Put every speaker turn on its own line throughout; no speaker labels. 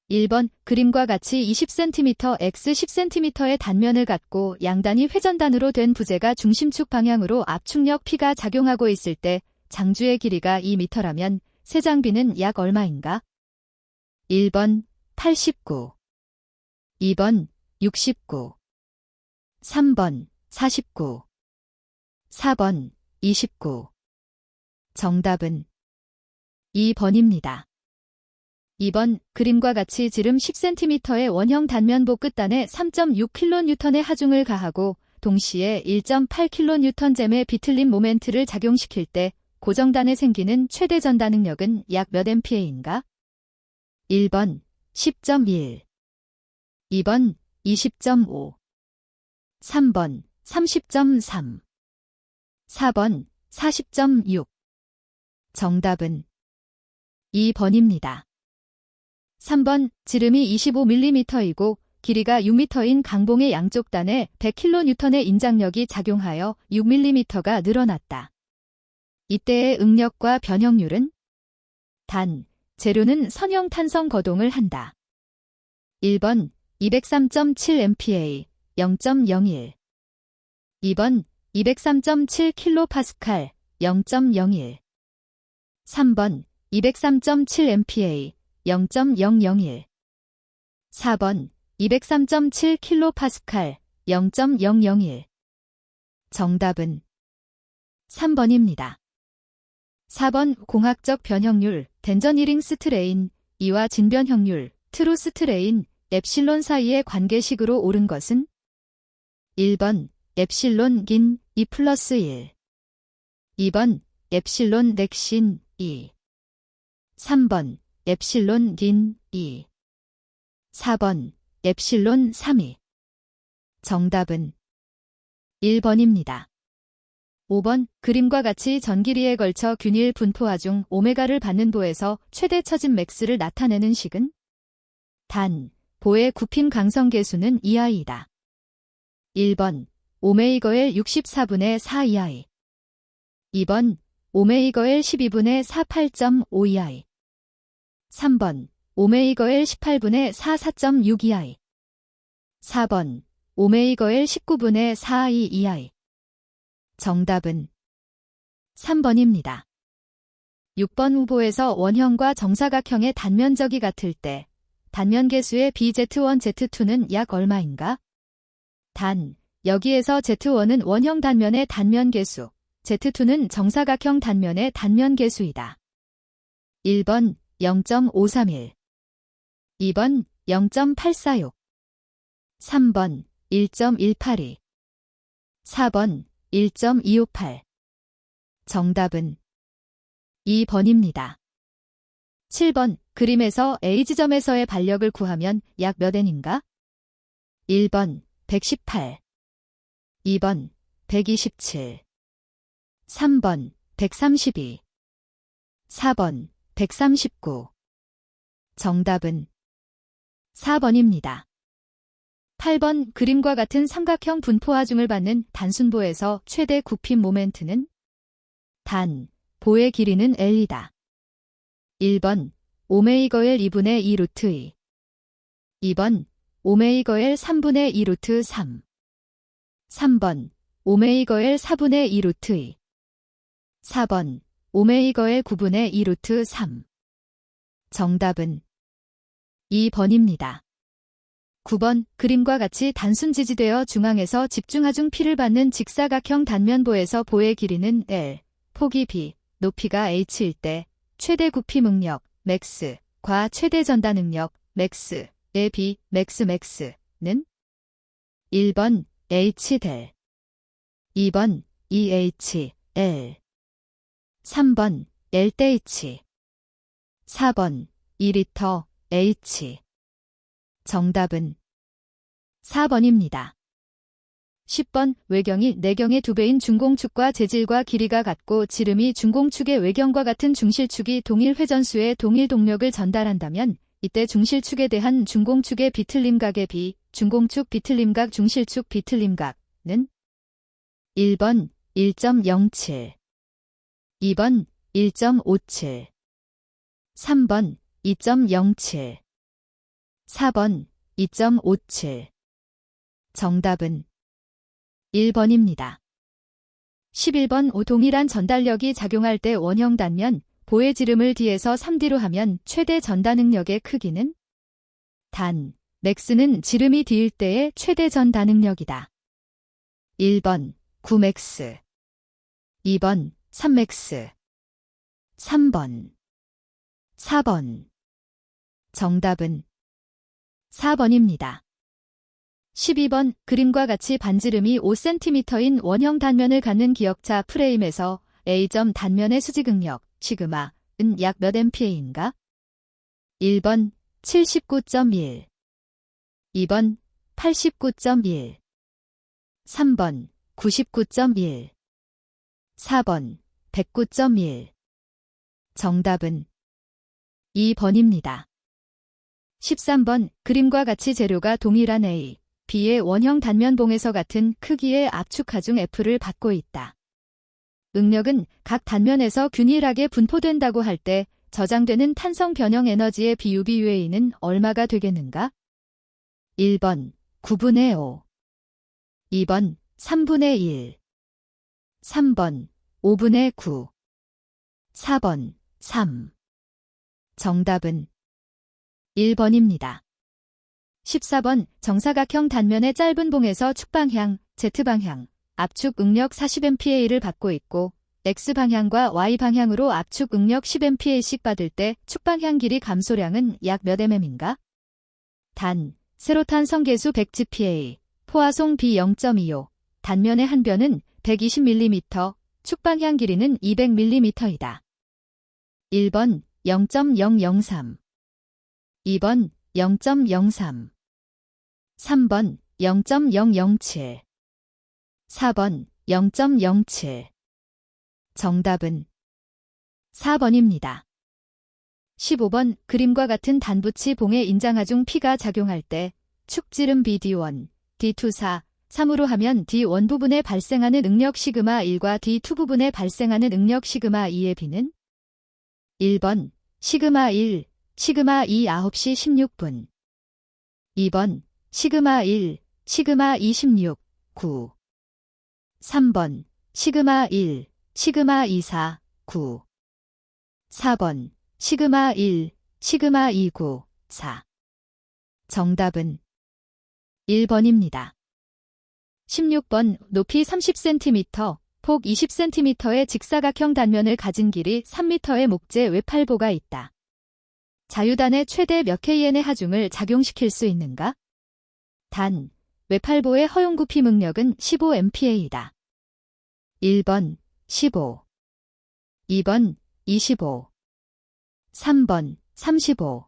1번 그림과 같이 20cm x 10cm의 단면을 갖고 양단이 회전단으로 된 부재가 중심축 방향으로 압축력 P가 작용하고 있을 때 장주의 길이가 2m라면 세 장비는 약 얼마인가? 1번 89, 2번 69, 3번 49, 4번 29. 정답은 2번입니다. 2번 그림과 같이 지름 10cm의 원형 단면보 끝단에 3.6kN의 하중을 가하고 동시에 1.8kNj의 비틀림 모멘트를 작용시킬 때 고정단에 생기는 최대 전단 능력은 약 몇 MPa인가? 1번 10.1, 2번 20.5, 3번 30.3, 4번 40.6. 정답은 2번입니다. 3번 지름이 25mm이고 길이가 6m인 강봉의 양쪽 단에 100kN의 인장력이 작용하여 6mm가 늘어났다. 이때의 응력과 변형률은? 단, 재료는 선형 탄성 거동을 한다. 1번 203.7MPa 0.01, 2번 203.7kPa 0.01, 3번 203.7MPa 0.001, 4번 203.7kPa 0.001. 정답은 3번입니다. 4번 공학적 변형률 덴저니링 스트레인 이와 진변형률 트루 스트레인 엡실론 사이의 관계식으로 옳은 것은? 1번 엡실론 긴 2 플러스 1, 2번 엡실론 넥신 2, 3번 엡실론 긴 2, 4번 엡실론 3이. 정답은 1번입니다. 5번 그림과 같이 전 길이에 걸쳐 균일 분포화 중 오메가를 받는 보에서 최대 처진 맥스를 나타내는 식은? 단, 보의 굽힘 강성계수는 이하이다. 1번 오메이거엘 64분의 4 이하이, 2번 오메이거엘 12분의 4 8.5 이하이, 3번 오메이거엘 18분의 4 4.6 이하이, 4번 오메이거엘 19분의 4 2 이하이. 정답은 3번입니다. 6번 후보에서 원형과 정사각형의 단면적이 같을 때 단면 계수의 BZ1, Z2는 약 얼마인가? 단, 여기에서 Z1은 원형 단면의 단면 계수, Z2는 정사각형 단면의 단면 계수이다. 1번 0.531, 2번 0.846, 3번 1.182, 4번 1.258. 정답은 2번입니다. 7번 그림에서 A지점에서의 반력을 구하면 약 몇 N인가? 1번 118, 2번 127, 3번 132, 4번 139. 정답은 4번입니다. 8번 그림과 같은 삼각형 분포하중을 받는 단순보에서 최대 굽힘 모멘트는? 단, 보의 길이는 L이다. 1번 오메이거엘 2분의 2 루트 2, 2번 오메이거엘 3분의 2 루트 3, 3번 오메이거엘 4분의 2 루트 2, 4번 오메이거엘 9분의 2 루트 3. 정답은 2번입니다. 9번 그림과 같이 단순 지지되어 중앙에서 집중하중 P를 받는 직사각형 단면보에서 보의 길이는 L, 폭이 B, 높이가 H일 때 최대 굽힘 응력 맥스과 최대 전단 응력 맥스의 B 맥스는? 1번 H 델, 2번 EH L, 3번 L H, 4번 2리터 H. 정답은 4번입니다. 10번 외경이 내경의 2배인 중공축과 재질과 길이가 같고 지름이 중공축의 외경과 같은 중실축이 동일 회전수의 동일 동력을 전달한다면 이때 중실축에 대한 중공축의 비틀림각의 비, 중공축 비틀림각 중실축 비틀림각은? 1번 1.07, 2번 1.57, 3번 2.07, 4번 2.57. 정답은 1번입니다. 11번 동일한 전달력이 작용할 때 원형 단면, 보의 지름을 D에서 3D로 하면 최대 전다능력의 크기는? 단, 맥스는 지름이 D일 때의 최대 전다능력이다. 1번 9맥스, 2번 3맥스, 3번, 4번. 정답은 4번입니다. 12번 그림과 같이 반지름이 5cm인 원형 단면을 갖는 기역자 프레임에서 A점 단면의 수직응력, 시그마은 약 몇 MPa인가? 1번 79.1, 2번 89.1, 3번 99.1, 4번 109.1. 정답은 2번입니다. 13번 그림과 같이 재료가 동일한 A, B의 원형 단면봉에서 같은 크기의 압축하중 F를 받고 있다. 응력은 각 단면에서 균일하게 분포된다고 할 때 저장되는 탄성 변형 에너지의 비유 BUA는 얼마가 되겠는가? 1번 9분의 5, 2번 3분의 1, 3번 5분의 9, 4번 3. 정답은 1번입니다. 14번 정사각형 단면의 짧은 봉에서 축방향, Z방향, 압축 응력 40MPa를 받고 있고 X방향과 Y방향으로 압축 응력 10MPa씩 받을 때 축방향 길이 감소량은 약 몇 mm인가? 단, 세로탄 성계수 100GPa, 포화송 B 0.25, 단면의 한 변은 120mm, 축방향 길이는 200mm이다. 1번 0.003, 2번 0.03, 3번 0.007, 4번 0.07. 정답은 4번입니다. 15번 그림과 같은 단부치 봉에 인장하중 P가 작용할 때 축지름 BD1, D2, 3으로 하면 D1 부분에 발생하는 응력 시그마 1과 D2 부분에 발생하는 응력 시그마 2의 B는? 1번 시그마 1, 시그마 2 9시 16분, 2번 시그마 1, 시그마 26, 9, 3번 시그마 1, 시그마 24, 9, 4번 시그마 1, 시그마 29, 4. 정답은 1번입니다. 16번 높이 30cm, 폭 20cm의 직사각형 단면을 가진 길이 3m의 목재 외팔보가 있다. 자유단에 최대 몇 Kn의 하중을 작용시킬 수 있는가? 단, 외팔보의 허용 구피 응력은 15MPa이다. 1번 15, 2번 25, 3번 35,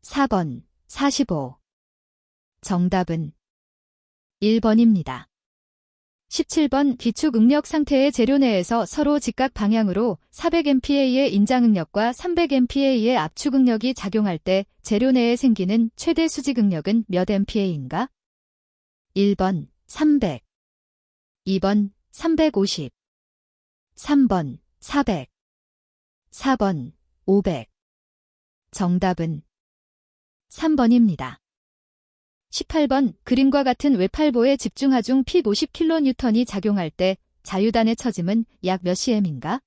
4번 45. 정답은 1번입니다. 17번 기축 응력 상태의 재료 내에서 서로 직각 방향으로 400MPa의 인장 응력과 300MPa의 압축 응력이 작용할 때 재료 내에 생기는 최대 수직 응력은 몇 MPa인가? 1번 300, 2번 350, 3번 400, 4번 500. 정답은 3번입니다. 18번 그림과 같은 외팔보에 집중하중 P 50kN이 작용할 때 자유단의 처짐은 약 몇 cm인가?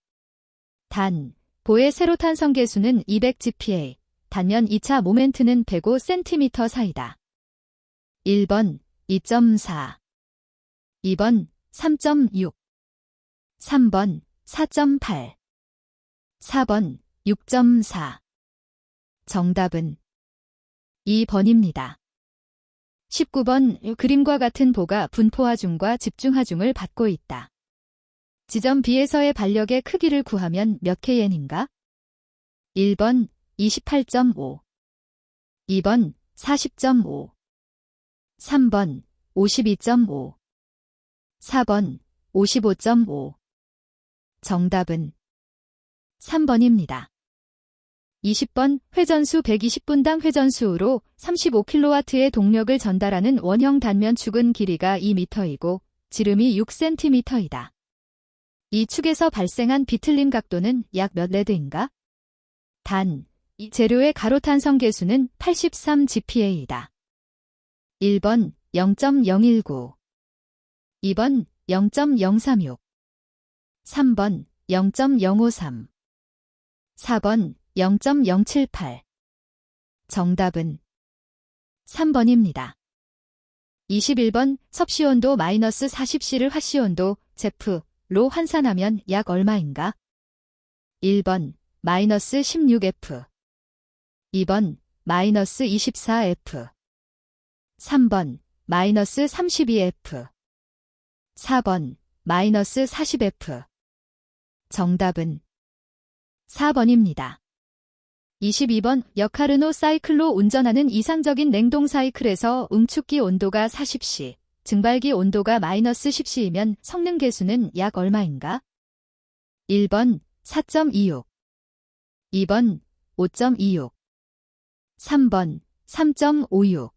단, 보의 세로탄 성계수는 200GPa, 단면 2차 모멘트는 105cm 사이다. 1번 2.4, 2번 3.6, 3번 4.8, 4번 6.4. 정답은 2번입니다. 19번 그림과 같은 보가 분포하중과 집중하중을 받고 있다. 지점 B에서의 반력의 크기를 구하면 몇 Kn인가? 1번 28.5, 2번 40.5, 3번 52.5, 4번 55.5. 정답은 3번입니다. 20번 회전수 120분당 회전수로 35kW의 동력을 전달하는 원형 단면 축은 길이가 2m이고 지름이 6cm이다. 이 축에서 발생한 비틀림 각도는 약 몇 레드인가? 단, 이 재료의 가로탄성 계수는 83 GPa이다. 1번 0.019, 2번 0.036, 3번 0.053, 4번 0.078. 정답은 3번입니다. 21번 섭씨온도 마이너스 40C를 화씨온도 제프로 환산하면 약 얼마인가? 1번 마이너스 16F, 2번 마이너스 24F, 3번 마이너스 32F, 4번 마이너스 40F. 정답은 4번입니다. 22번 여카르노 사이클로 운전하는 이상적인 냉동 사이클에서 응축기 온도가 40C, 증발기 온도가 마이너스 10C이면 성능 계수는 약 얼마인가? 1번 4.26, 2번 5.26, 3번 3.56,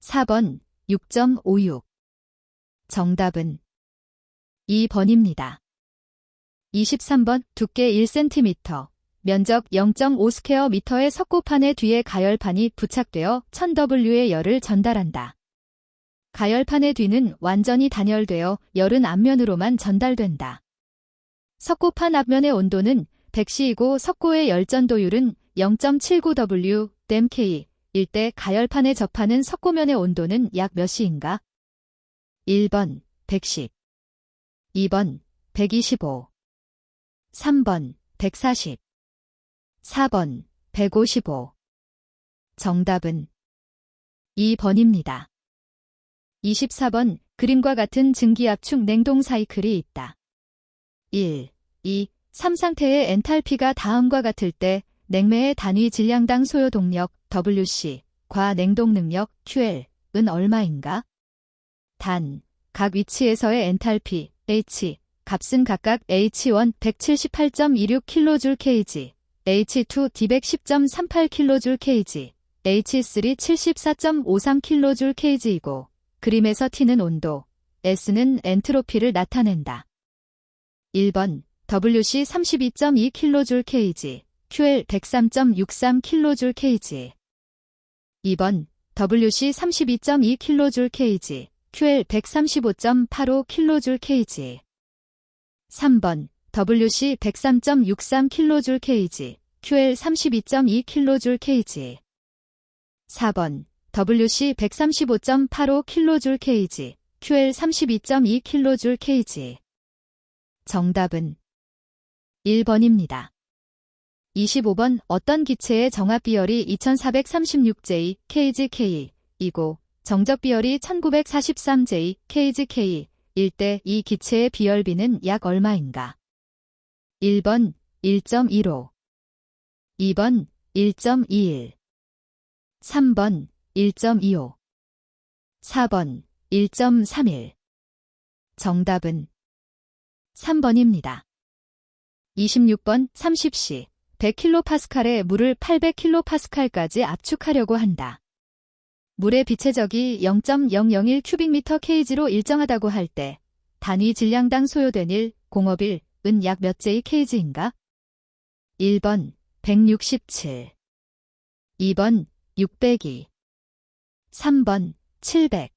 4번 6.56. 정답은 2번입니다. 23번 두께 1cm, 면적 0.5스퀘어미터의 석고판의 뒤에 가열판이 부착되어 1000W의 열을 전달한다. 가열판의 뒤는 완전히 단열되어 열은 앞면으로만 전달된다. 석고판 앞면의 온도는 100C이고 석고의 열전도율은 0.79W 댐K 일 때 가열판에 접하는 석고면의 온도는 약 몇 C인가? 1번 110, 2번 125, 3번 140, 4번 155. 정답은 2번입니다. 24번 그림과 같은 증기압축 냉동 사이클이 있다. 1, 2, 3 상태의 엔탈피가 다음과 같을 때 냉매의 단위 질량당 소요 동력 WC 과 냉동 능력 QL은 얼마인가? 단, 각 위치에서의 엔탈피 H 값은 각각 H1 178.26kJ, H2 210.38kJ, H3 74.53kJ이고 그림에서 T는 온도, S는 엔트로피를 나타낸다. 1번 WC 32.2kJ, QL 103.63kJ. 2번 WC 32.2kJ, QL 135.85kJ. 3번 WC 103.63kJ, QL 32.2kJ. 4번 WC 135.85kJ, QL 32.2kJ. 정답은 1번입니다. 25번 어떤 기체의 정합 비열이 2436J kgK 이고 정적 비열이 1943J kgK 일 때 이 기체의 비열비는 약 얼마인가? 1번 1.15, 2번 1.21, 3번 1.25, 4번 1.31. 정답은 3번입니다. 26번 30C 100kPa의 물을 800kPa까지 압축하려고 한다. 물의 비체적이 0.001 큐빅미터 kg로 일정하다고 할 때 단위 질량당 소요된 1, 공업 1은 약 몇 J/kg인가? 1번 167, 2번 602, 3번 700,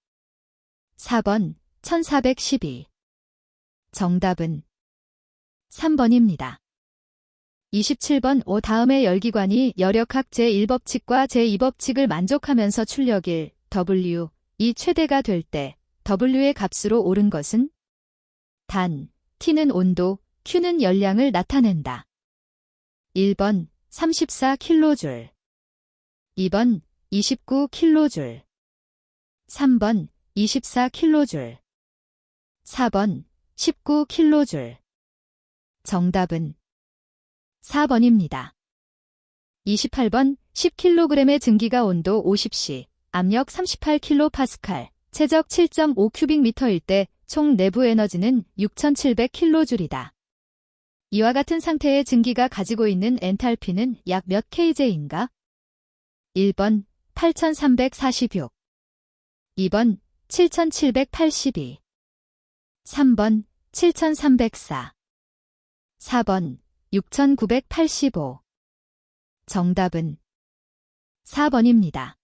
4번 1412. 정답은 3번입니다. 27번 오 다음의 열기관이 열역학 제1법칙과 제2법칙을 만족하면서 출력 1, W, 이 최대가 될 때 W의 값으로 옳은 것은? 단, T는 온도, Q는 열량을 나타낸다. 1번 34kJ, 2번 29kJ, 3번 24kJ, 4번 19kJ. 정답은 4번입니다. 28번 10kg의 증기가 온도 50C, 압력 38kPa, 체적 7.5큐빅미터일 때 총 내부 에너지는 6700kJ이다. 이와 같은 상태의 증기가 가지고 있는 엔탈피는 약 몇 kJ인가? 1번 8346, 2번 7782, 3번 7304, 4번 6985. 정답은 4번입니다.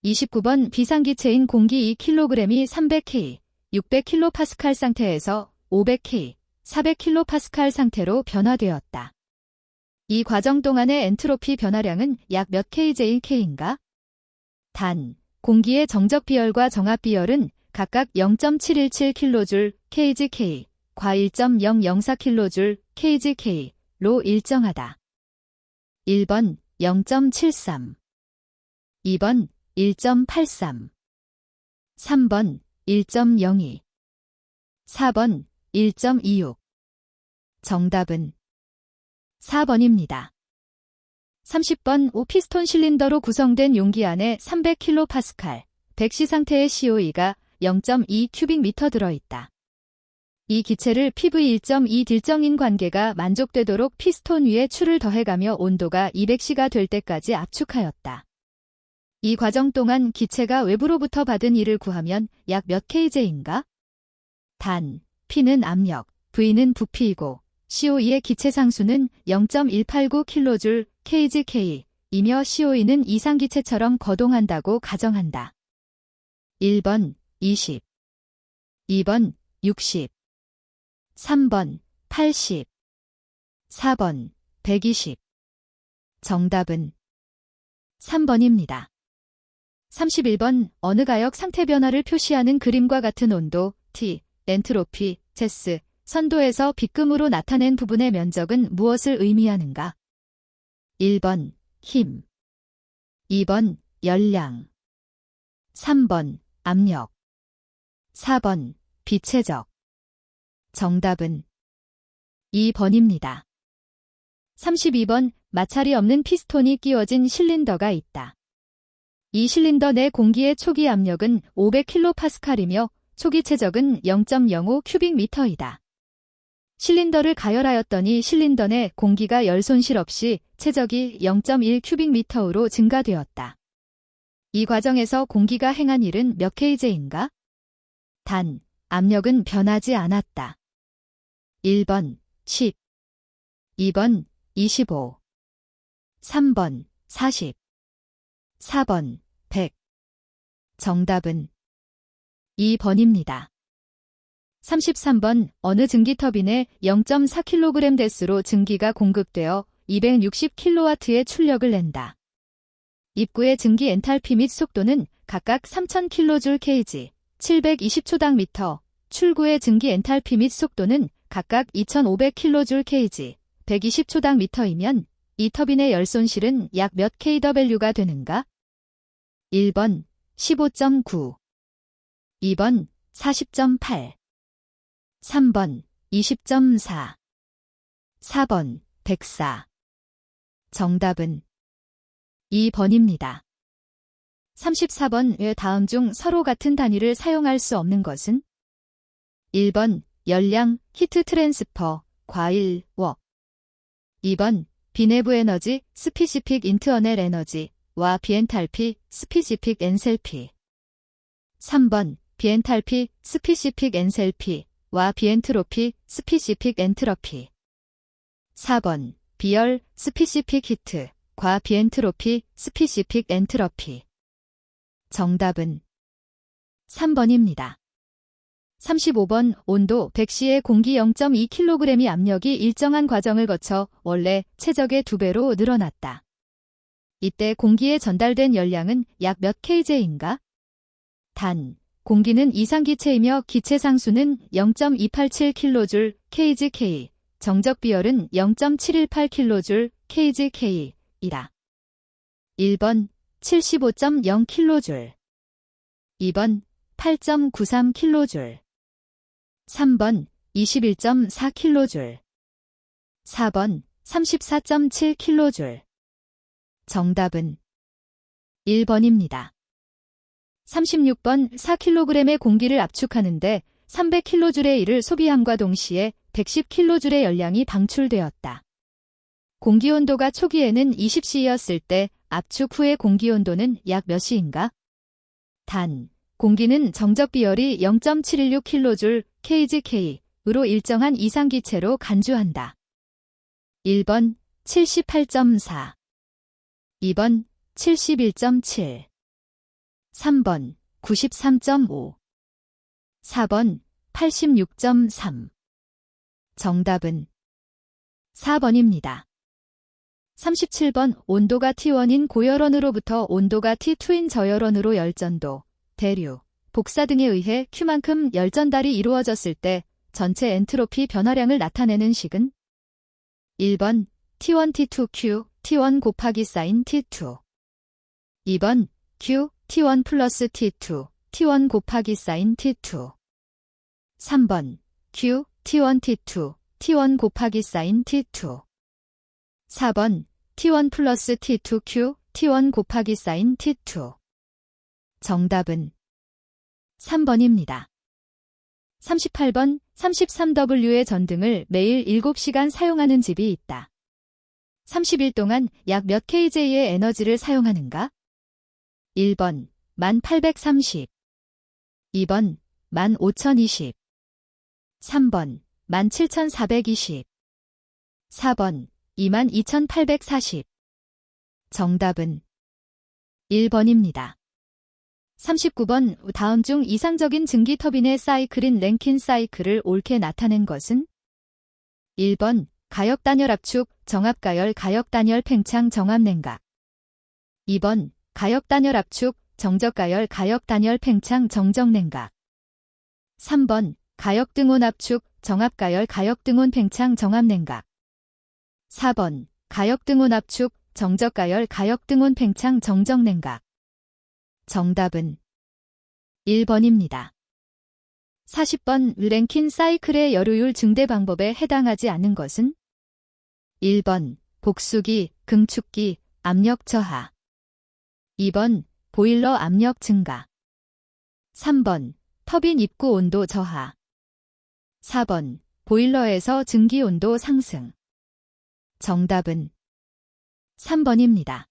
29번 비상기체인 공기 2kg이 300K, 600kPa 상태에서 500K, 400kPa 상태로 변화되었다. 이 과정 동안의 엔트로피 변화량은 약 몇 kJk인가? 단, 공기의 정적 비열과 정압 비열은 각각 0.717kJ kgK, 과 1.004kJ kgK로 일정하다. 1번 0.73, 2번 1.83, 3번 1.02, 4번 1.26. 정답은 4번입니다. 30번 5피스톤 실린더로 구성된 용기 안에 300kPa, 100C 상태의 COE가 0.2 큐빅미터 들어있다. 이 기체를 PV 1.2 딜정인 관계가 만족되도록 피스톤 위에 추를 더해가며 온도가 200C가 될 때까지 압축하였다. 이 과정 동안 기체가 외부로부터 받은 E를 구하면 약 몇 kJ인가? 단, P는 압력, V는 부피이고 COE의 기체 상수는 0.189kJ kgK 이며 COE는 이상기체처럼 거동한다고 가정한다. 1번 20, 2번 60, 3번 80, 4번 120. 정답은 3번입니다. 31번 어느 가역 상태 변화를 표시하는 그림과 같은 온도, T, 엔트로피, 제스, 선도에서 빗금으로 나타낸 부분의 면적은 무엇을 의미하는가? 1번 힘, 2번 열량, 3번 압력, 4번 비체적. 정답은 2번입니다. 32번 마찰이 없는 피스톤이 끼워진 실린더가 있다. 이 실린더 내 공기의 초기 압력은 500kPa이며 초기 체적은 0.05 큐빅미터이다. 실린더를 가열하였더니 실린더 내 공기가 열 손실 없이 체적이 0.1 큐빅미터로 증가되었다. 이 과정에서 공기가 행한 일은 몇 kJ인가? 단, 압력은 변하지 않았다. 1번 10, 2번 25, 3번 40, 4번 100. 정답은 2번입니다. 33번 어느 증기터빈에 0.4kg 대수로 증기가 공급되어 260kW의 출력을 낸다. 입구의 증기 엔탈피 및 속도는 각각 3000kJ/kg, 720초당 미터, 출구의 증기 엔탈피 및 속도는 각각 2500kJ/kg, 120초당 미터이면 이 터빈의 열 손실은 약 몇 kW가 되는가? 1번 15.9, 2번 40.8, 3번 20.4, 4번 104. 정답은 2번입니다. 34번 왜 다음 중 서로 같은 단위를 사용할 수 없는 것은? 1번 열량, 히트 트랜스퍼, 과일, 워. 2번 비내부 에너지, 스피시픽 인터널 에너지와 비엔탈피, 스피시픽 엔셀피. 3번 비엔탈피, 스피시픽 엔셀피와 비엔트로피, 스피시픽 엔트로피. 4번 비열, 스피시픽 히트과 비엔트로피, 스피시픽 엔트로피. 정답은 3번입니다. 35번 온도 100C의 공기 0.2kg의 압력이 일정한 과정을 거쳐 원래 체적의 2배로 늘어났다. 이때 공기에 전달된 열량은 약 몇 kJ인가? 단, 공기는 이상기체이며 기체 상수는 0.287kJ kgK, 정적 비열은 0.718kJ kgK이다. 1번 75.0kJ, 2번 8.93kJ, 3번 21.4kJ, 4번 34.7kJ. 정답은 1번입니다. 36번 4kg의 공기를 압축하는데 300kJ의 E를 소비함과 동시에 110kJ의 열량이 방출되었다. 공기 온도가 초기에는 20C였을 때 압축 후의 공기 온도는 약 몇인가? 단, 공기는 정적 비열이 0.716kJ kgK으로 일정한 이상기체로 간주한다. 1번 78.4, 2번 71.7, 3번 93.5, 4번 86.3. 정답은 4번입니다. 37번 온도가 T1인 고열원으로부터 온도가 T2인 저열원으로 열전도, 대류, 복사 등에 의해 Q만큼 열전달이 이루어졌을 때 전체 엔트로피 변화량을 나타내는 식은 1번 T1 T2 Q T1 곱하기 사인 T2, 2번 Q T1 플러스 T2 T1 곱하기 사인 T2, 3번 Q T1 T2 T1 곱하기 사인 T2, 4번 T1 플러스 T2 Q T1 곱하기 사인 T2. 정답은 3번입니다. 38번 33W의 전등을 매일 7시간 사용하는 집이 있다. 30일 동안 약 몇 kJ의 에너지를 사용하는가? 1번 1830, 2번 15,020, 3번 17,420, 4번 22,840. 정답은 1번입니다. 39번 다음 중 이상적인 증기 터빈의 사이클인 랭킨 사이클을 옳게 나타낸 것은 1번 가역단열 압축, 정압가열, 가역단열, 팽창, 정압냉각, 2번 가역단열 압축, 정적가열, 가역단열, 팽창, 정적냉각, 3번 가역등온 압축, 정압가열, 가역등온, 팽창, 정압냉각, 4번 가역등온 압축, 정적가열, 가역등온, 팽창, 정적냉각. 정답은 1번입니다. 40번 랭킨 사이클의 열효율 증대 방법에 해당하지 않는 것은 1번 복수기, 긍축기, 압력 저하, 2번 보일러 압력 증가, 3번 터빈 입구 온도 저하, 4번 보일러에서 증기 온도 상승. 정답은 3번입니다.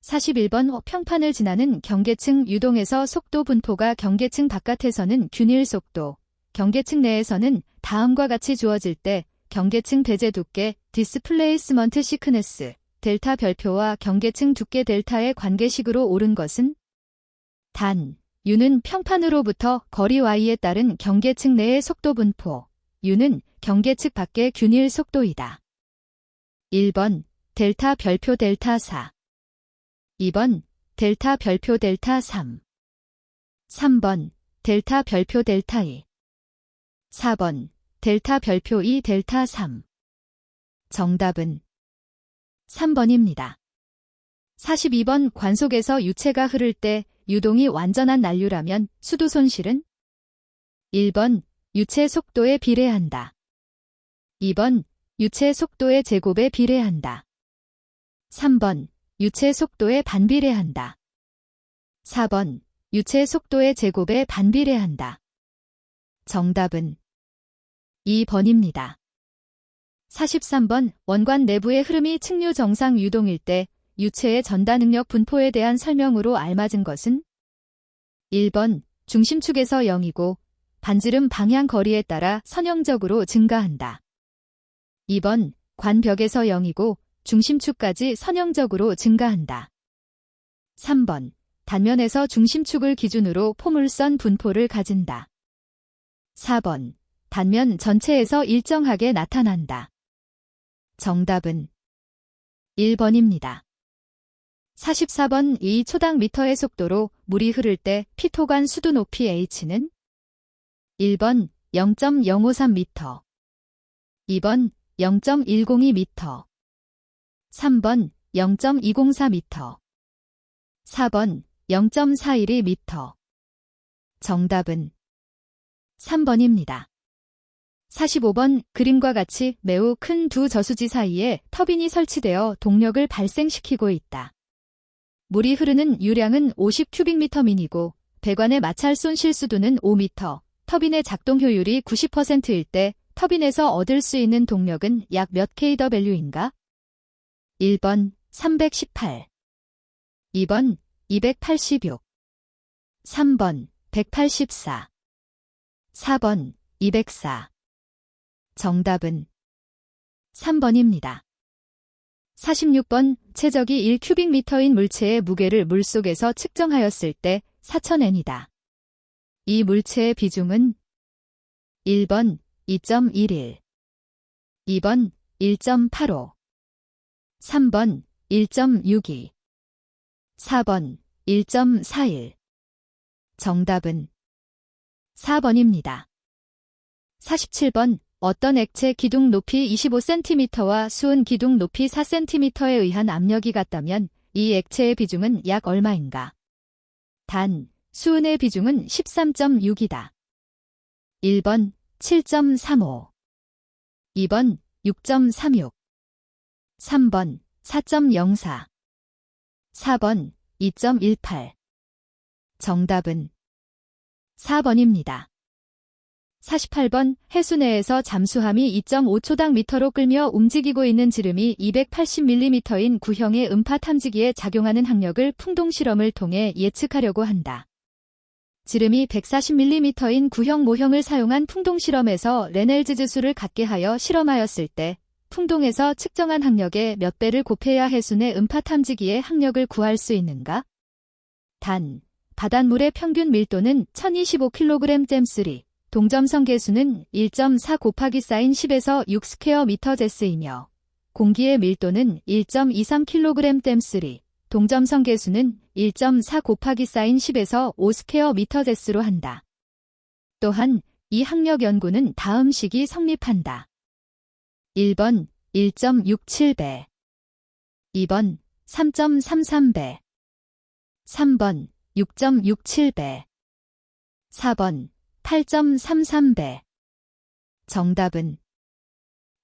41번 평판을 지나는 경계층 유동에서 속도 분포가 경계층 바깥에서는 균일 속도, 경계층 내에서는 다음과 같이 주어질 때 경계층 배제 두께, 디스플레이스먼트 시크네스, 델타 별표와 경계층 두께 델타의 관계식으로 옳은 것은 단, U는 평판으로부터 거리 Y에 따른 경계층 내의 속도 분포, U는 경계층 밖의 균일 속도이다. 1번 델타 별표 델타 4, 2번 델타 별표 델타 3, 3번 델타 별표 델타 2, 4번 델타 별표 2 델타 3. 정답은 3번입니다. 42번 관속에서 유체가 흐를 때 유동이 완전한 난류라면 수도 손실은 1번 유체 속도에 비례한다. 2번 유체 속도의 제곱에 비례한다. 3번 유체 속도에 반비례한다. 4번 유체 속도의 제곱에 반비례한다. 정답은 2번입니다. 43번 원관 내부의 흐름이 측류 정상 유동일 때 유체의 전다 능력 분포에 대한 설명으로 알맞은 것은 1번 중심축에서 0이고 반지름 방향 거리에 따라 선형적으로 증가한다. 2번 관벽에서 0이고 중심축까지 선형적으로 증가한다. 3번 단면에서 중심축을 기준으로 포물선 분포를 가진다. 4번 단면 전체에서 일정하게 나타난다. 정답은 1번입니다. 44번 2초당 미터의 속도로 물이 흐를 때 피토관 수도 높이 H는 1번 0.053m, 2번 0.102m, 3번 0.204m, 4번 0.412m. 정답은 3번입니다. 45번 그림과 같이 매우 큰 두 저수지 사이에 터빈이 설치되어 동력을 발생시키고 있다. 물이 흐르는 유량은 50큐빅미터 미니고 배관의 마찰 손실 수도는 5m, 터빈의 작동 효율이 90%일 때 터빈에서 얻을 수 있는 동력은 약 몇 kW인가? 1번 318, 2번 286, 3번 184, 4번 204. 정답은 3번입니다. 46번 최적이 1큐빅미터인 물체의 무게를 물속에서 측정하였을 때 4000N이다. 이 물체의 비중은 1번 2.11, 2번 1.85, 3번 1.62, 4번 1.41. 정답은 4번입니다. 47번 어떤 액체 기둥 높이 25cm와 수은 기둥 높이 4cm에 의한 압력이 같다면 이 액체의 비중은 약 얼마인가? 단, 수은의 비중은 13.6이다. 1번 7.35, 2번 6.36, 3번 4.04, 4번 2.18. 정답은 4번입니다. 48번 해수 내에서 잠수함이 2.5초당 미터로 끌며 움직이고 있는 지름이 280mm인 구형의 음파 탐지기에 작용하는 항력을 풍동 실험을 통해 예측하려고 한다. 지름이 140mm인 구형 모형을 사용한 풍동 실험에서 레넬즈 지수를 갖게 하여 실험하였을 때 풍동에서 측정한 항력의 몇 배를 곱해야 해수 내 음파 탐지기의 항력을 구할 수 있는가? 단, 바닷물의 평균 밀도는 1025kg/잼3, 동점성 계수는 1.4 곱하기 사인 10에서 6 스퀘어 미터 제스이며 공기의 밀도는 1.23kg/잼3, 동점성 계수는 1.4 곱하기 사인 10에서 5 스퀘어 미터 제스로 한다. 또한 이 항력 연구는 다음 식이 성립한다. 1번 1.67배, 2번 3.33배, 3번 6.67배, 4번 8.33배. 정답은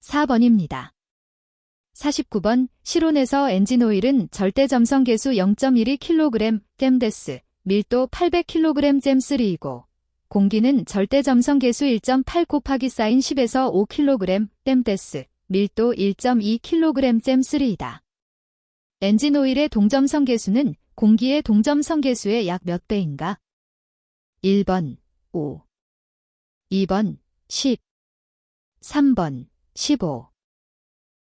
4번입니다. 49번 실온에서 엔진오일은 절대점성 계수 0.12kg 잼데스, 밀도 800kg 잼3이고 공기는 절대점성 계수 1.8 곱하기 사인 10에서 5kg 잼데스, 밀도 1.2kg 잼3이다. 엔진오일의 동점성 계수는 공기의 동점성 계수의 약 몇 배인가? 1번 5, 2번 10, 3번 15,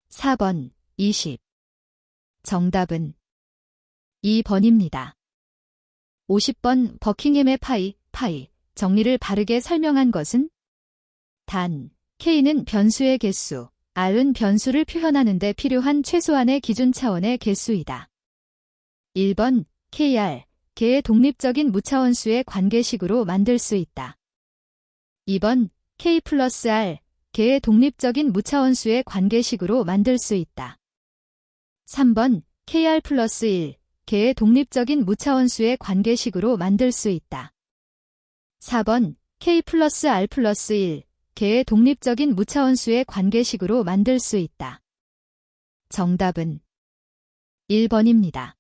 4번 20. 정답은 2번입니다. 50번 버킹햄의 파이, 정리를 바르게 설명한 것은? 단, K는 변수의 개수, R은 변수를 표현하는 데 필요한 최소한의 기준 차원의 개수이다. 1번 KR, 개의 독립적인 무차원수의 관계식으로 만들 수 있다. 2번 K 플러스 R, 개의 독립적인 무차원수의 관계식으로 만들 수 있다. 3번 KR 플러스 1, 개의 독립적인 무차원수의 관계식으로 만들 수 있다. 4번 K 플러스 R 플러스 1, 개의 독립적인 무차원수의 관계식으로 만들 수 있다. 정답은 1번입니다.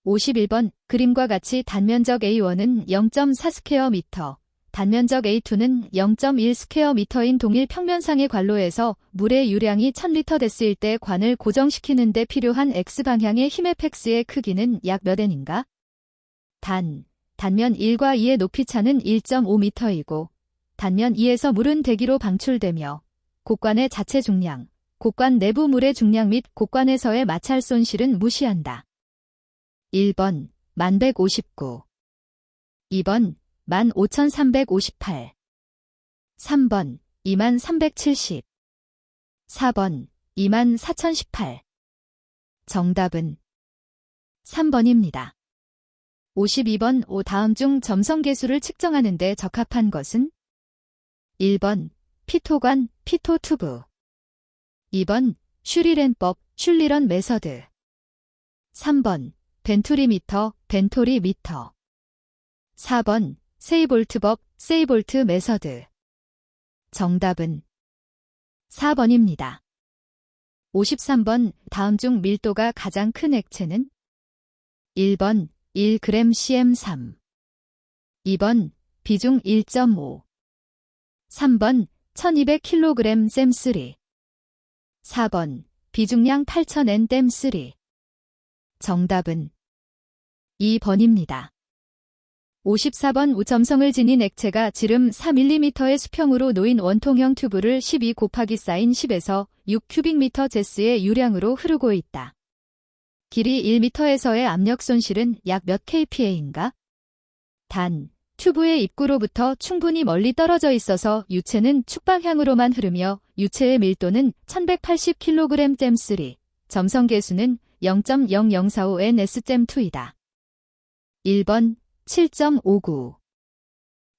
51번 그림과 같이 단면적 A1은 0.4 스퀘어 미터, 단면적 A2는 0.1 스퀘어 미터인 동일 평면상의 관로에서 물의 유량이 1000리터 데스일 때 관을 고정시키는 데 필요한 X방향의 힘 Fx의 크기는 약 몇 N인가? 단면 1과 2의 높이 차는 1.5m이고 단면 2에서 물은 대기로 방출되며 곡관의 자체 중량, 곡관 내부 물의 중량 및 곡관에서의 마찰 손실은 무시한다. 1번 1159, 2번 15358, 3번 20370, 4번 24018. 정답은 3번입니다. 52번 다음 중 점성계수를 측정하는 데 적합한 것은? 1번 피토관, 피토투브, 2번 슈리렌법, 슐리런 메서드, 3번 벤투리미터, 벤토리미터, 4번 세이볼트법, 세이볼트 메서드. 정답은 4번입니다. 53번 다음 중 밀도가 가장 큰 액체는? 1번 1g cm3, 2번 비중 1.5, 3번 1200kg 잼3, 4번 비중량 8000N 댐3. 정답은 2번입니다. 54번 우점성을 지닌 액체가 지름 4mm의 수평으로 놓인 원통형 튜브를 12 곱하기 사인 10에서 6 큐빅미터 제스의 유량으로 흐르고 있다. 길이 1m에서의 압력 손실은 약 몇 kPa인가? 단, 튜브의 입구로부터 충분히 멀리 떨어져 있어서 유체는 축방향으로만 흐르며 유체의 밀도는 1180kg/3, 점성 계수는 0.0045ns/2이다. 1번 7.59,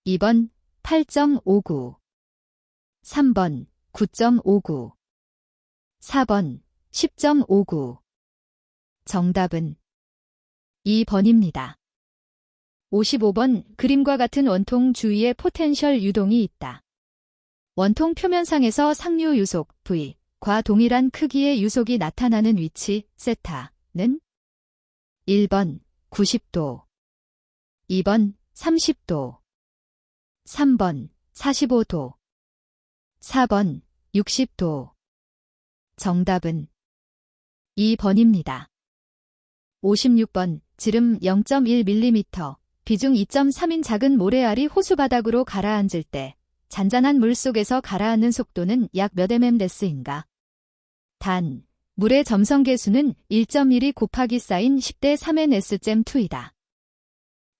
2번 8.59, 3번 9.59, 4번 10.59. 정답은 2번입니다. 55번 그림과 같은 원통 주위에 포텐셜 유동이 있다. 원통 표면상에서 상류 유속 V과 동일한 크기의 유속이 나타나는 위치 세타는 1번 90도, 2번 30도, 3번 45도, 4번 60도. 정답은 2번입니다. 56번 지름 0.1mm, 비중 2.3인 작은 모래알이 호수바닥으로 가라앉을 때 잔잔한 물 속에서 가라앉는 속도는 약 몇 mm인가? 단, 물의 점성 계수는 1.1이 곱하기 쌓인 10대 3ns/2이다.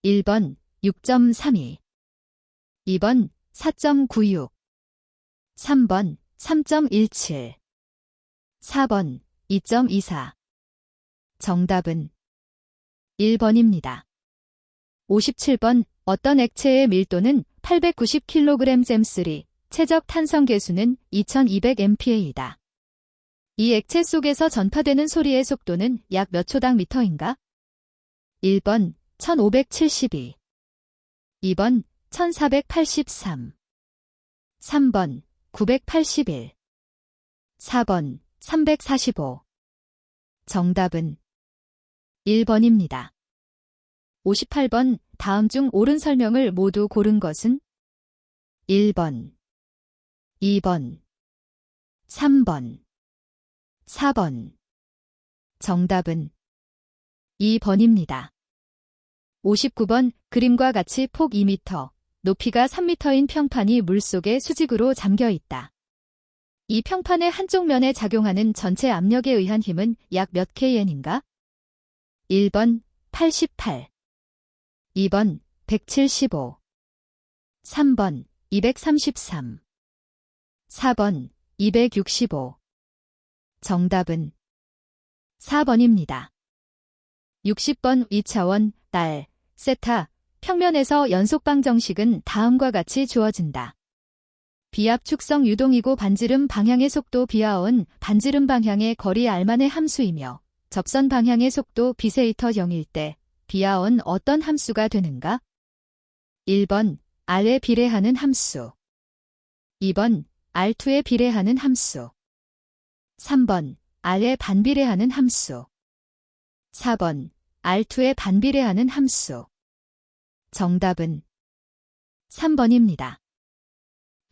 1번 6.32, 2번 4.96, 3번 3.17, 4번 2.24. 정답은 1번입니다. 57번 어떤 액체의 밀도는 890kg/3, 최적 탄성 계수는 2200MPa이다. 이 액체 속에서 전파되는 소리의 속도는 약 몇 초당 미터인가? 1번 1572, 2번 1483, 3번 981, 4번 345. 정답은 1번입니다. 58번 다음 중 옳은 설명을 모두 고른 것은 1번, 2번, 3번, 4번. 정답은 2번입니다. 59번 그림과 같이 폭 2m, 높이가 3m인 평판이 물속에 수직으로 잠겨 있다. 이 평판의 한쪽 면에 작용하는 전체 압력에 의한 힘은 약 몇 kN인가? 1번 88, 2번 175, 3번 233, 4번 265. 정답은 4번입니다. 60번 2차원 날, 세타, 평면에서 연속 방정식은 다음과 같이 주어진다. 비압 축성 유동이고 반지름 방향의 속도 비하온 반지름 방향의 거리 알만의 함수이며 접선 방향의 속도 비세이터 0일 때 비하온 어떤 함수가 되는가? 1번 R에 비례하는 함수, 2번 R2에 비례하는 함수, 3번 R에 반비례하는 함수, 4번 R2에 반비례하는 함수. 정답은 3번입니다.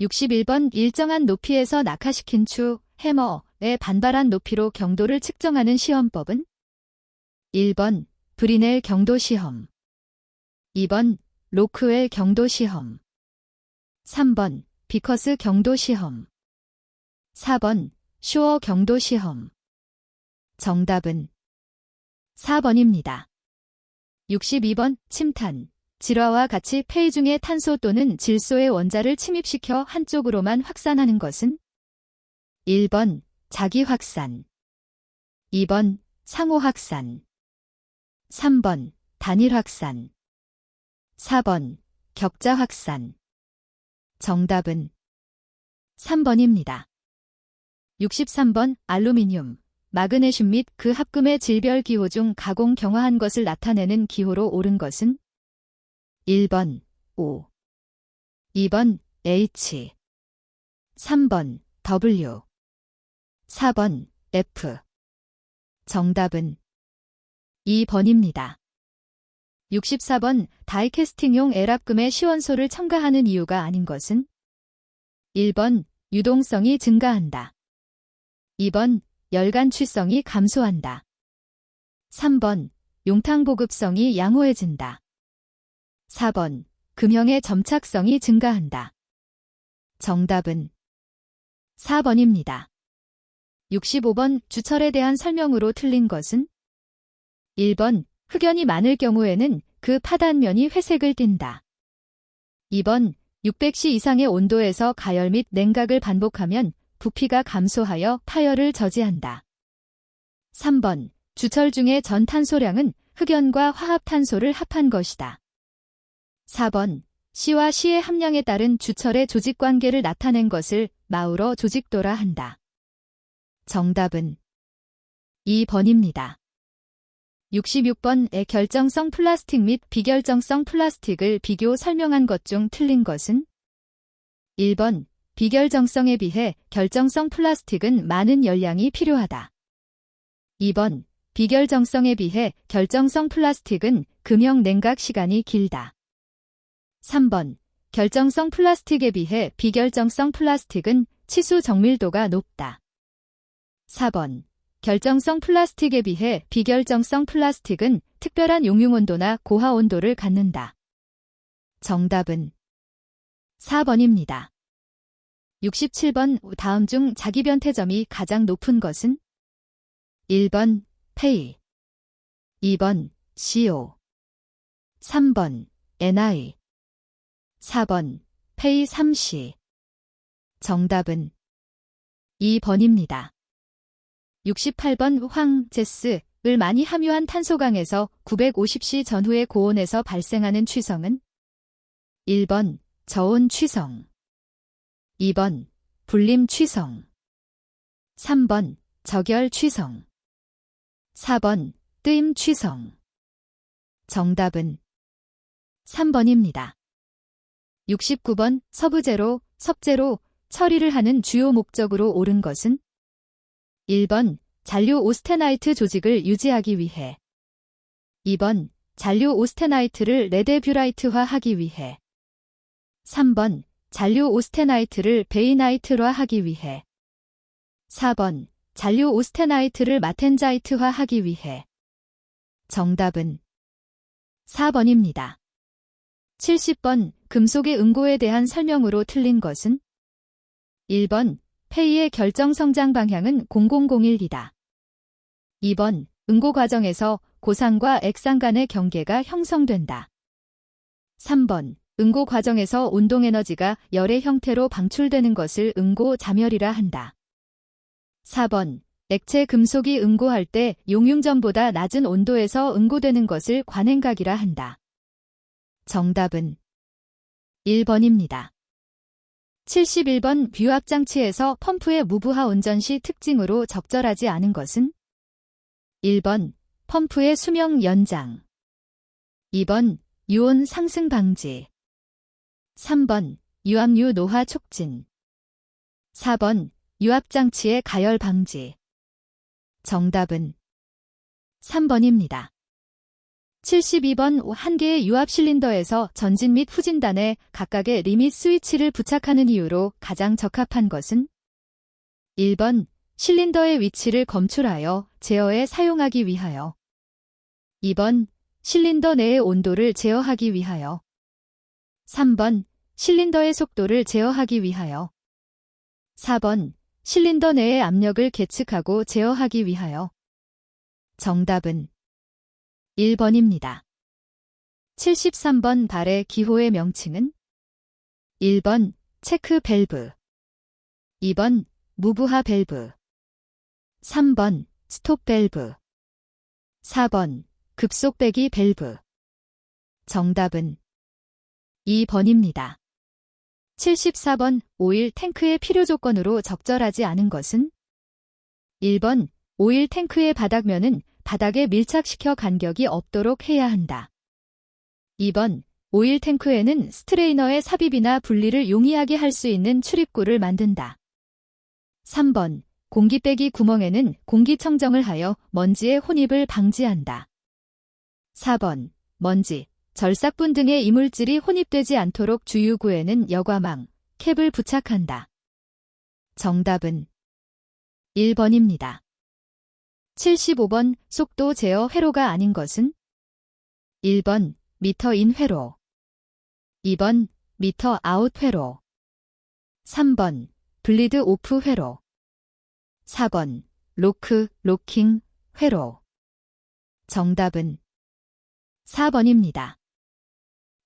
61번 일정한 높이에서 낙하시킨 추, 해머의 반발한 높이로 경도를 측정하는 시험법은? 1번 브리넬 경도 시험, 2번 로크웰 경도 시험, 3번 비커스 경도 시험, 4번 쇼어 경도 시험. 정답은 4번입니다. 62번 침탄, 질화와 같이 폐 중에 탄소 또는 질소의 원자를 침입시켜 한쪽으로만 확산하는 것은? 1번 자기 확산, 2번 상호 확산, 3번 단일 확산, 4번 격자 확산. 정답은 3번입니다. 63번 알루미늄, 마그네슘 및 그 합금의 질별 기호 중 가공 경화한 것을 나타내는 기호로 옳은 것은? 1번 O, 2번 H, 3번 W, 4번 F. 정답은 2번입니다. 64번 다이캐스팅용 L합금의 시원소를 첨가하는 이유가 아닌 것은? 1번 유동성이 증가한다, 2번 열간 취성이 감소한다, 3번 용탕 보급성이 양호해진다, 4번 금형의 점착성이 증가한다. 정답은 4번입니다. 65번 주철에 대한 설명으로 틀린 것은? 1번, 흑연이 많을 경우에는 그 파단면이 회색을 띈다. 2번, 600C 이상의 온도에서 가열 및 냉각을 반복하면 부피가 감소하여 파열을 저지한다. 3번, 주철 중의 전 탄소량은 흑연과 화합탄소를 합한 것이다. 4번, C와 C의 함량에 따른 주철의 조직관계를 나타낸 것을 마우러 조직도라 한다. 정답은 2번입니다. 66번의 결정성 플라스틱 및 비결정성 플라스틱을 비교 설명한 것 중 틀린 것은? 1번, 비결정성에 비해 결정성 플라스틱은 많은 열량이 필요하다. 2번, 비결정성에 비해 결정성 플라스틱은 금형 냉각 시간이 길다. 3번, 결정성 플라스틱에 비해 비결정성 플라스틱은 치수 정밀도가 높다. 4번, 결정성 플라스틱에 비해 비결정성 플라스틱은 특별한 용융온도나 고하온도를 갖는다. 정답은 4번입니다. 67번 다음 중 자기 변태점이 가장 높은 것은? 1번, 페이 2번, CO 3번, NI 4번, 페이 3C 정답은 2번입니다. 68번 황제스을 많이 함유한 탄소강에서 950C 전후의 고온에서 발생하는 취성은? 1번, 저온 취성 2번, 불림 취성 3번, 저결 취성 4번, 뜨임 취성 정답은 3번입니다. 69번 서부제로, 섭제로 처리를 하는 주요 목적으로 옳은 것은? 1번, 잔류 오스테나이트 조직을 유지하기 위해 2번, 잔류 오스테나이트를 레데뷰라이트화하기 위해 3번, 잔류 오스테나이트를 베이나이트화하기 위해 4번, 잔류 오스테나이트를 마텐자이트화하기 위해 정답은 4번입니다. 70번 금속의 응고에 대한 설명으로 틀린 것은? 1번, 페이의 결정 성장 방향은 0001이다. 2번, 응고 과정에서 고상과 액상 간의 경계가 형성된다. 3번, 응고 과정에서 운동에너지가 열의 형태로 방출되는 것을 응고 자멸이라 한다. 4번, 액체 금속이 응고할 때 용융전보다 낮은 온도에서 응고되는 것을 관행각이라 한다. 정답은 1번입니다. 71번 뷰압장치에서 펌프의 무부하 운전 시 특징으로 적절하지 않은 것은? 1번, 펌프의 수명 연장 2번, 유온 상승 방지 3번, 유압유 노화 촉진 4번, 유압장치의 가열 방지 정답은 3번입니다. 72번 한 개의 유압 실린더에서 전진 및 후진단에 각각의 리밋 스위치를 부착하는 이유로 가장 적합한 것은? 1번, 실린더의 위치를 검출하여 제어에 사용하기 위하여 2번, 실린더 내의 온도를 제어하기 위하여 3번, 실린더의 속도를 제어하기 위하여 4번, 실린더 내의 압력을 계측하고 제어하기 위하여 정답은 1번입니다. 73번 발의 기호의 명칭은? 1번, 체크 밸브 2번, 무부하 밸브 3번, 스톱 밸브 4번, 급속 배기 밸브 정답은 2번입니다. 74번 오일 탱크의 필요 조건으로 적절하지 않은 것은? 1번, 오일 탱크의 바닥면은 바닥에 밀착시켜 간격이 없도록 해야 한다. 2번, 오일 탱크에는 스트레이너의 삽입이나 분리를 용이하게 할 수 있는 출입구를 만든다. 3번, 공기 빼기 구멍에는 공기청정을 하여 먼지의 혼입을 방지한다. 4번, 먼지, 절삭분 등의 이물질이 혼입되지 않도록 주유구에는 여과망, 캡을 부착한다. 정답은 1번입니다. 75번 속도 제어 회로가 아닌 것은? 1번, 미터인 회로 2번, 미터 아웃 회로 3번, 블리드 오프 회로 4번, 로크, 로킹 회로 정답은 4번입니다.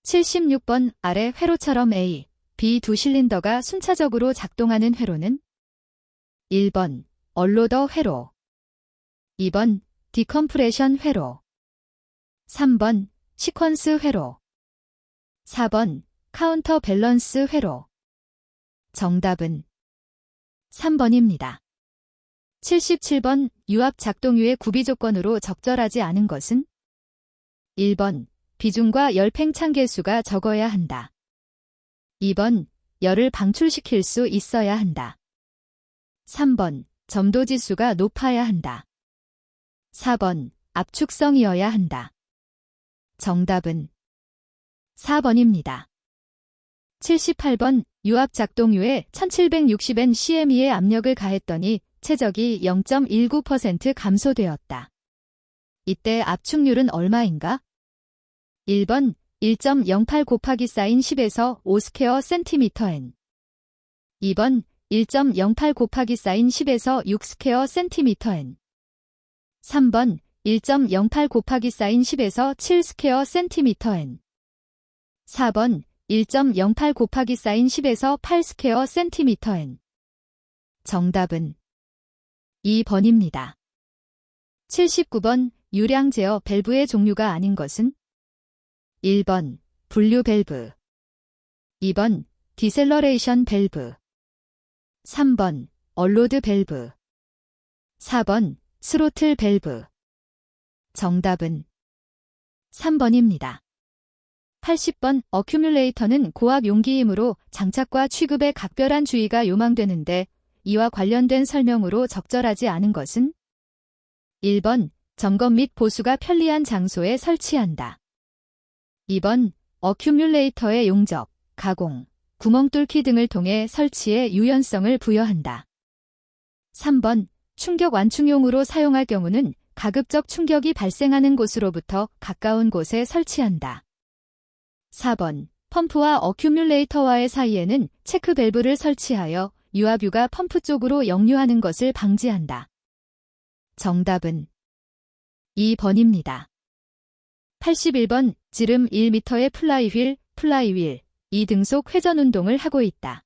76번 아래 회로처럼 A, B 두 실린더가 순차적으로 작동하는 회로는 1번 얼로더 회로, 2번 디컴프레션 회로, 3번 시퀀스 회로, 4번 카운터 밸런스 회로. 정답은 3번입니다. 77번 유압 작동유의 구비 조건으로 적절하지 않은 것은 1번 비중과 열 팽창 개수가 적어야 한다. 2번 열을 방출시킬 수 있어야 한다. 3번 점도 지수가 높아야 한다. 4번 압축성이어야 한다. 정답은 4번입니다. 78번 유압 작동유에 1760N/cm의 압력을 가했더니 최적이 0.19% 감소되었다. 이때 압축률은 얼마인가? 1번 1.08 곱하기 사인 10에서 5 스퀘어 센티미터 N, 2번 1.08 곱하기 사인 10에서 6 스퀘어 센티미터 N, 3번 1.08 곱하기 사인 10에서 7 스퀘어 센티미터 N, 4번 1.08 곱하기 사인 10에서 8 스퀘어 센티미터 N. 정답은 2번입니다. 79번 유량 제어 밸브의 종류가 아닌 것은 1번 분류 밸브, 2번 디셀러레이션 밸브, 3번 얼로드 밸브, 4번 스로틀 밸브. 정답은 3번입니다. 80번 어큐뮬레이터는 고압 용기이므로 장착과 취급에 각별한 주의가 요망되는데 이와 관련된 설명으로 적절하지 않은 것은 1번 점검 및 보수가 편리한 장소에 설치한다. 2번 어큐뮬레이터의 용접, 가공, 구멍 뚫기 등을 통해 설치에 유연성을 부여한다. 3번 충격 완충용으로 사용할 경우는 가급적 충격이 발생하는 곳으로부터 가까운 곳에 설치한다. 4번 펌프와 어큐뮬레이터와의 사이에는 체크 밸브를 설치하여 유압유가 펌프 쪽으로 역류하는 것을 방지한다. 정답은 2번입니다. 81번 지름 1m의 플라이휠, 이 등속 회전 운동을 하고 있다.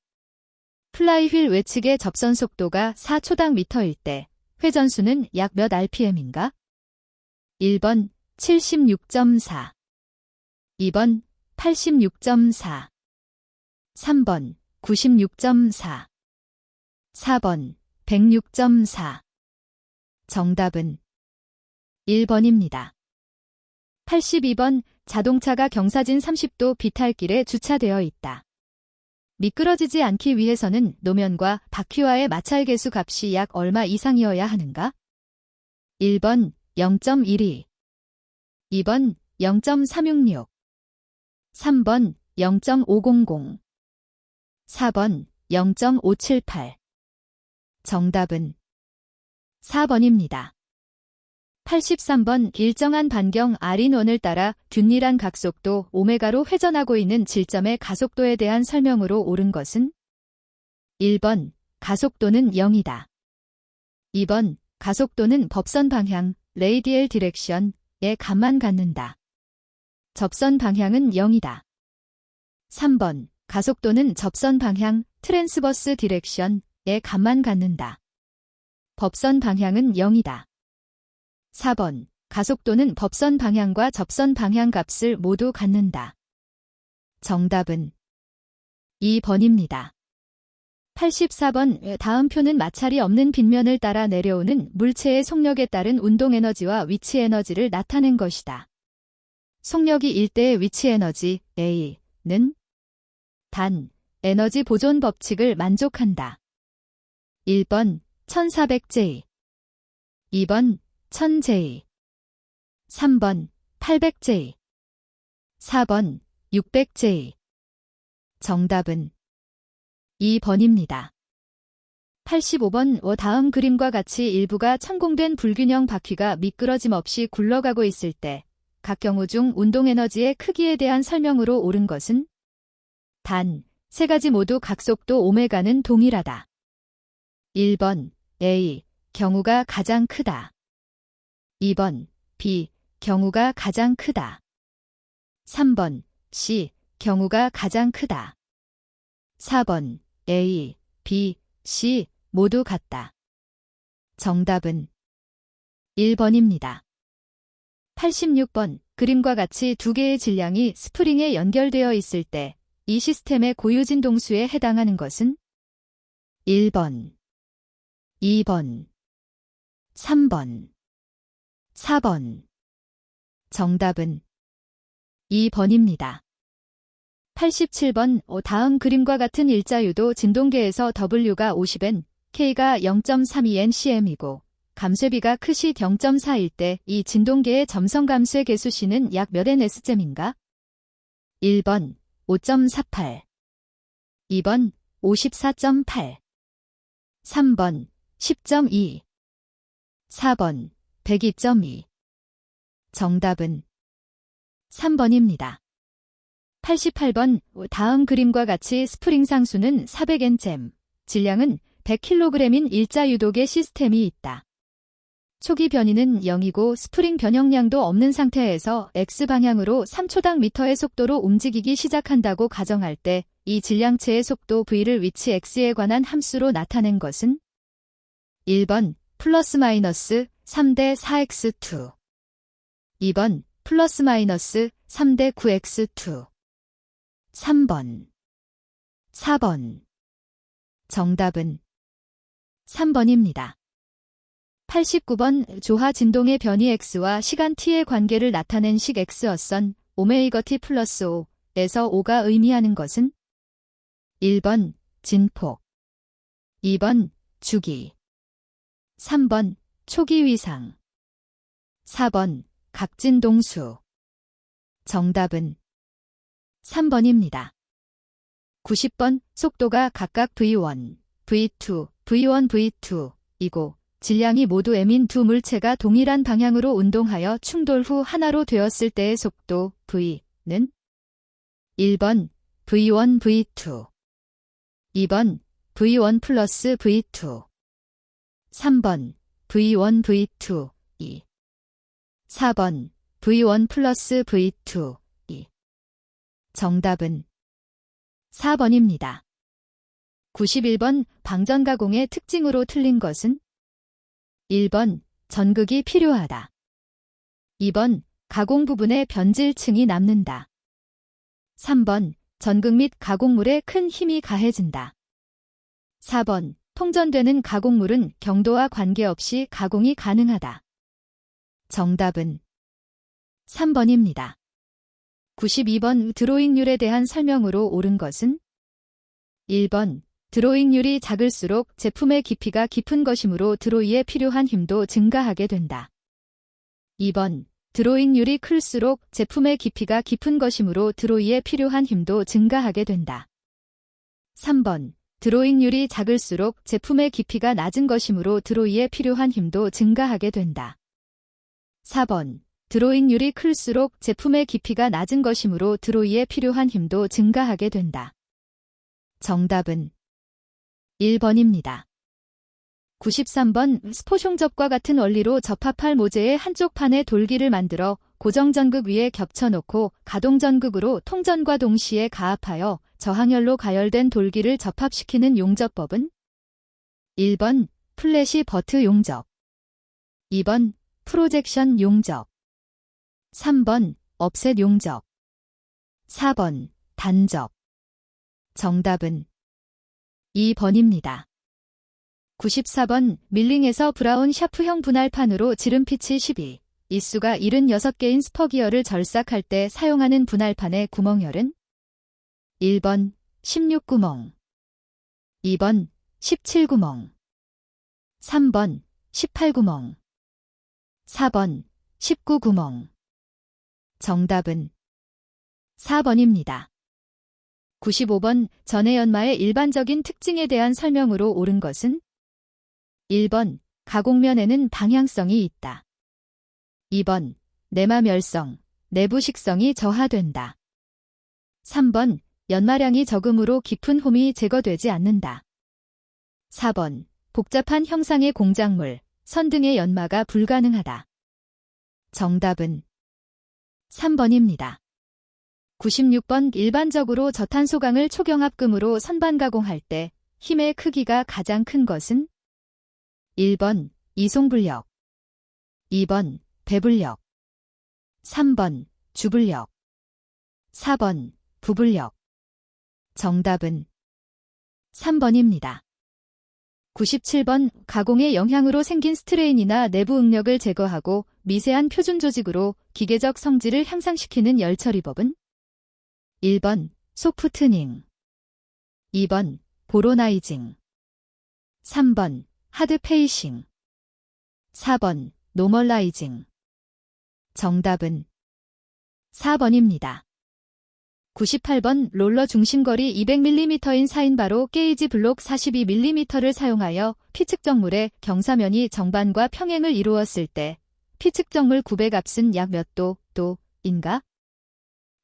플라이휠 외측의 접선 속도가 4초당 미터일 때 회전수는 약 몇 rpm인가? 1번 76.4, 2번 86.4, 3번 96.4, 4번 106.4. 정답은 1번입니다. 82번 자동차가 경사진 30도 비탈길에 주차되어 있다. 미끄러지지 않기 위해서는 노면과 바퀴와의 마찰 계수 값이 약 얼마 이상이어야 하는가? 1번 0.12, 2번 0.366, 3번 0.500, 4번 0.578. 정답은 4번입니다. 83번 일정한 반경 R인1을 따라 균일한 각속도 오메가로 회전하고 있는 질점의 가속도에 대한 설명으로 옳은 것은 1번 가속도는 0이다. 2번 가속도는 법선 방향, 레이디엘 디렉션에 감만 갖는다. 접선 방향은 0이다. 3번 가속도는 접선 방향, 트랜스버스 디렉션에 감만 갖는다. 법선 방향은 0이다. 4번 가속도는 법선 방향과 접선 방향 값을 모두 갖는다. 정답은 2번입니다. 84번 다음표는 마찰이 없는 빗면을 따라 내려오는 물체의 속력에 따른 운동에너지와 위치에너지를 나타낸 것이다. 속력이 1대의 위치에너지 A는 단 에너지 보존 법칙을 만족한다. 1번 1400J, 2번 1000J, 3번 800J, 4번 600J. 정답은 2번입니다. 85번 다음 그림과 같이 일부가 천공된 불균형 바퀴가 미끄러짐 없이 굴러가고 있을 때 각 경우 중 운동에너지의 크기에 대한 설명으로 옳은 것은 단 세 가지 모두 각속도 오메가는 동일하다. 1번 A. 경우가 가장 크다. 2번 B. 경우가 가장 크다. 3번 C. 경우가 가장 크다. 4번 A, B, C 모두 같다. 정답은 1번입니다. 86번 그림과 같이 두 개의 질량이 스프링에 연결되어 있을 때 이 시스템의 고유 진동수에 해당하는 것은 1번, 2번, 3번, 4번. 정답은 2번입니다. 87번 다음 그림과 같은 일자유도 진동계에서 W가 50N, K가 0.32N/cm이고 감쇄비가 크시 0.4일 때 이 진동계의 점성 감쇄 계수 C는 약 몇 Ns잼인가? 1번 5.48, 2번 54.8, 3번 10.2, 4번 102.2. 정답은 3번입니다. 88번 다음 그림과 같이 스프링 상수는 400N잼, 질량은 100kg인 일자유도계 시스템이 있다. 초기 변이는 0이고 스프링 변형량도 없는 상태에서 X방향으로 3초당 미터의 속도로 움직이기 시작한다고 가정할 때 이 질량체의 속도 V를 위치 X에 관한 함수로 나타낸 것은 1번 플러스 마이너스 3대 4x2, 2번 플러스 마이너스 3대 9x2, 3번, 4번. 정답은 3번입니다. 89번 조하 진동의 변이 X와 시간 T의 관계를 나타낸 식 X어선 오메가 T 플러스 5에서 5가 의미하는 것은 1번 진폭, 2번 주기, 3번 초기 위상, 4번 각진동수. 정답은 3번입니다. 90번 속도가 각각 V1, V2, V1, V2이고 질량이 모두 M인 두 물체가 동일한 방향으로 운동하여 충돌 후 하나로 되었을 때의 속도 V는 1번 V1, V2, 2번 V1 플러스 V2, 3번 V1, V2, 2, 4번 V1 플러스 V2, 2. 정답은 4번입니다. 91번 방전 가공의 특징으로 틀린 것은 1번 전극이 필요하다. 2번 가공 부분에 변질층이 남는다. 3번 전극 및 가공물에 큰 힘이 가해진다. 4번 통전되는 가공물은 경도와 관계없이 가공이 가능하다. 정답은 3번입니다. 92번 드로잉률에 대한 설명으로 옳은 것은 1번 드로잉률이 작을수록 제품의 깊이가 깊은 것이므로 드로이에 필요한 힘도 증가하게 된다. 2번 드로잉률이 클수록 제품의 깊이가 깊은 것이므로 드로이에 필요한 힘도 증가하게 된다. 3번 드로잉률이 작을수록 제품의 깊이가 낮은 것이므로 드로이에 필요한 힘도 증가하게 된다. 4번 드로잉률이 클수록 제품의 깊이가 낮은 것이므로 드로이에 필요한 힘도 증가하게 된다. 정답은 1번입니다. 93번 스포숑접과 같은 원리로 접합할 모재의 한쪽 판에 돌기를 만들어 고정전극 위에 겹쳐놓고 가동전극으로 통전과 동시에 가압하여 저항열로 가열된 돌기를 접합시키는 용접법은 1번 플래시 버트 용접, 2번 프로젝션 용접, 3번 업셋 용접, 4번 단접. 정답은 2번입니다. 94번 밀링에서 브라운 샤프형 분할판으로 지름피치 12, 이수가 76개인 스퍼기어를 절삭할 때 사용하는 분할판의 구멍열은 1번 16구멍, 2번 17구멍, 3번 18구멍, 4번 19구멍. 정답은 4번입니다. 95번 전해 연마의 일반적인 특징에 대한 설명으로 옳은 것은 1번 가공면에는 방향성이 있다. 2번 내마멸성, 내부식성이 저하된다. 3번 연마량이 적음으로 깊은 홈이 제거되지 않는다. 4번 복잡한 형상의 공작물, 선 등의 연마가 불가능하다. 정답은 3번입니다. 96번 일반적으로 저탄소강을 초경합금으로 선반 가공할 때 힘의 크기가 가장 큰 것은 1번 이송불력, 2번 배불력, 3번 주불력, 4번 부불력. 정답은 3번입니다. 97번 가공의 영향으로 생긴 스트레인이나 내부 응력을 제거하고 미세한 표준 조직으로 기계적 성질을 향상시키는 열 처리법은 1번 소프트닝, 2번 보로나이징, 3번 하드페이싱, 4번 노멀라이징. 정답은 4번입니다. 98번 롤러 중심거리 200mm인 사인바로 게이지 블록 42mm를 사용하여 피측정물의 경사면이 정반과 평행을 이루었을 때 피측정물 굽의 값은 약 몇 도인가?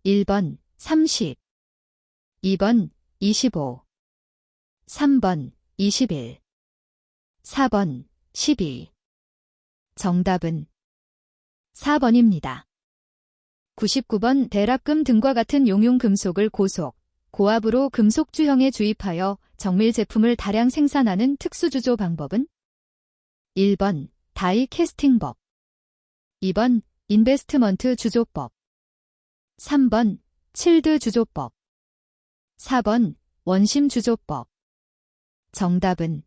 1번 30, 2번 25, 3번 21, 4번 12. 정답은 4번입니다. 99번 대랍금 등과 같은 용융 금속을 고속, 고압으로 금속 주형에 주입하여 정밀 제품을 다량 생산하는 특수주조 방법은 1번 다이 캐스팅법, 2번 인베스트먼트 주조법, 3번 칠드 주조법, 4번 원심 주조법. 정답은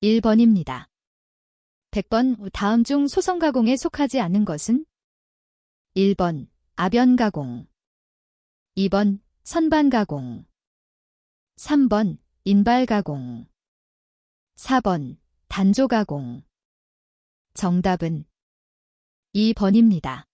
1번입니다. 100번 다음 중 소성 가공에 속하지 않는 것은 1번 아변 가공, 2번 선반 가공, 3번 인발 가공, 4번 단조 가공. 정답은 2번입니다.